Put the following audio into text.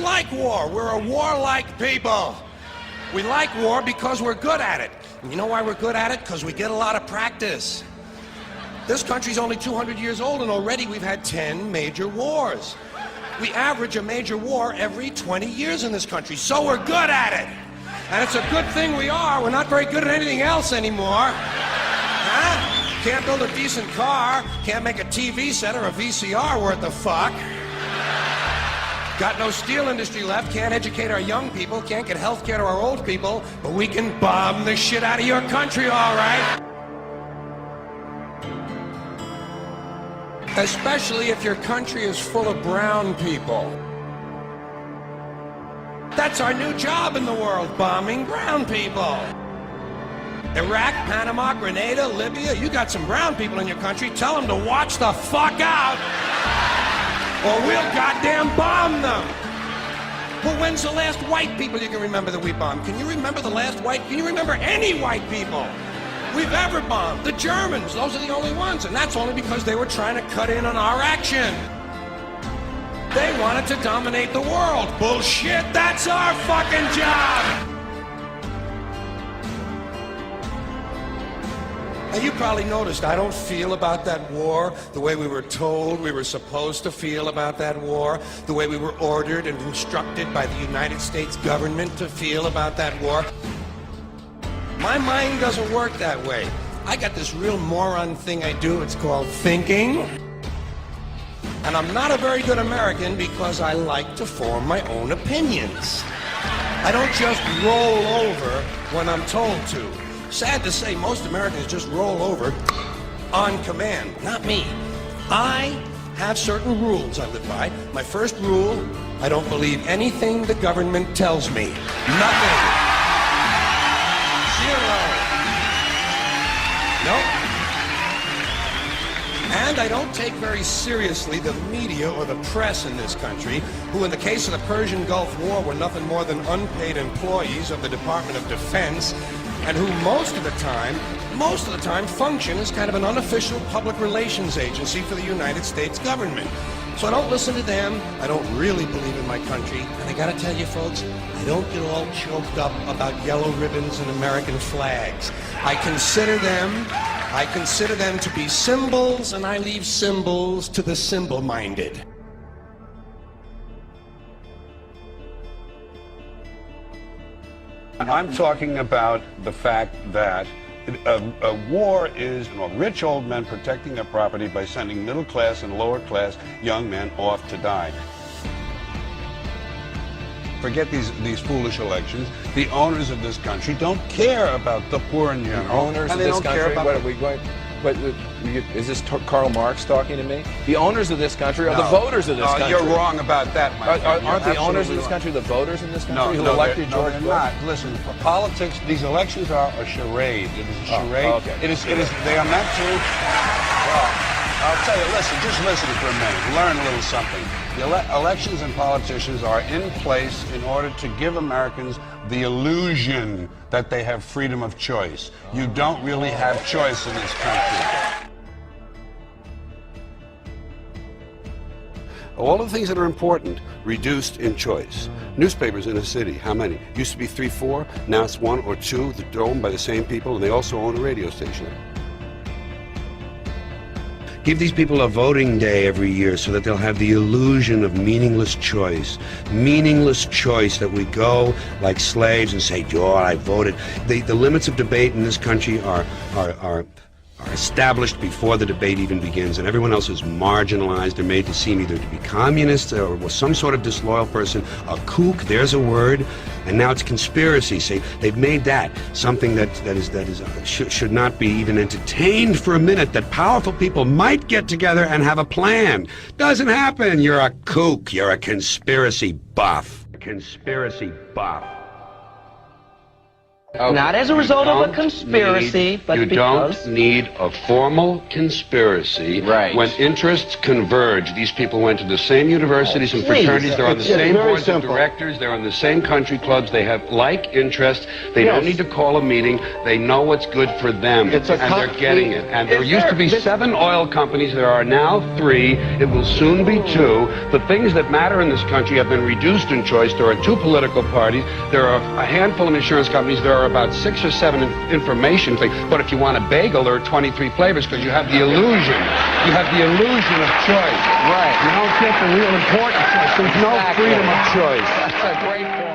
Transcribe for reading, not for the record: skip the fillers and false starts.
like war. We're a warlike people. We like war because we're good at it. And you know why we're good at it? Because we get a lot of practice. This country's only 200 years old, and already we've had 10 major wars. We average a major war every 20 years in this country, so we're good at it. And it's a good thing we are. We're not very good at anything else anymore. Huh? Can't build a decent car, can't make a TV set or a VCR worth the fuck. Got no steel industry left, can't educate our young people, can't get health care to our old people, but we can bomb the shit out of your country, all right? Especially if your country is full of brown people. That's our new job in the world, bombing brown people. Iraq, Panama, Grenada, Libya, you got some brown people in your country, tell them to watch the fuck out, or we'll goddamn bomb them. Well, when's the last white people you can remember that we bombed? Can you remember the last white, can you remember any white people we've ever bombed? The Germans, those are the only ones, and that's only because they were trying to cut in on our action. They wanted to dominate the world. Bullshit, that's our fucking job! Now, you probably noticed I don't feel about that war the way we were told we were supposed to feel about that war, the way we were ordered and instructed by the United States government to feel about that war. My mind doesn't work that way. I got this real moron thing I do, it's called thinking. And I'm not a very good American because I like to form my own opinions. I don't just roll over when I'm told to. Sad to say, most Americans just roll over on command. Not me. I have certain rules I live by. My first rule, I don't believe anything the government tells me. Nothing. Zero. Nope. And I don't take very seriously the media or the press in this country, who in the case of the Persian Gulf War were nothing more than unpaid employees of the Department of Defense, and who most of the time function as kind of an unofficial public relations agency for the United States government. So I don't listen to them, I don't really believe in my country, and I gotta tell you folks, I don't get all choked up about yellow ribbons and American flags. I consider them to be symbols, and I leave symbols to the symbol-minded. I'm talking about the fact that a war is rich old men protecting their property by sending middle-class and lower-class young men off to die. Forget these foolish elections. The owners of this country don't care about the poor in general. Owners of this country? What are we going? But is this Karl Marx talking to me? The owners of this country are the voters of this country. You're wrong about that, my friend. Aren't the owners of this country the voters in this country who elected George Bush? Not. Listen, politics, these elections are a charade. It is a charade. Okay. It is, they are meant to, well, I'll tell you, just listen for a minute. Learn a little something. The elections and politicians are in place in order to give Americans the illusion that they have freedom of choice. You don't really have choice in this country. All the things that are important reduced in choice. Newspapers in a city, how many? Used to be 3, 4, now it's 1 or 2. They're owned by the same people, and they also own a radio station. Give these people a voting day every year so that they'll have the illusion of meaningless choice. Meaningless choice, that we go like slaves and say, "Oh, I voted." The limits of debate in this country are established before the debate even begins, and everyone else is marginalized or made to seem either to be communists or some sort of disloyal person. A kook, there's a word, and now it's conspiracy. Say they've made that something that should not be even entertained for a minute. That powerful people might get together and have a plan. Doesn't happen. You're a kook. You're a conspiracy buff. Conspiracy buff. Okay. Not as a result of a conspiracy, but you because... don't need a formal conspiracy when interests converge. These people went to the same universities and fraternities. They're on the same boards of directors. They're on the same country clubs. They have like interests. They don't need to call a meeting. They know what's good for them, and they're getting it. And there used to be 7 oil companies. There are now 3. It will soon be 2. The things that matter in this country have been reduced in choice. There are 2 political parties. There are a handful of insurance companies. There are about 6 or 7 information things. But if you want a bagel, there are 23 flavors because you have the illusion. You have the illusion of choice. Right. You don't get the real important choice. There's no freedom of choice. That's a great point.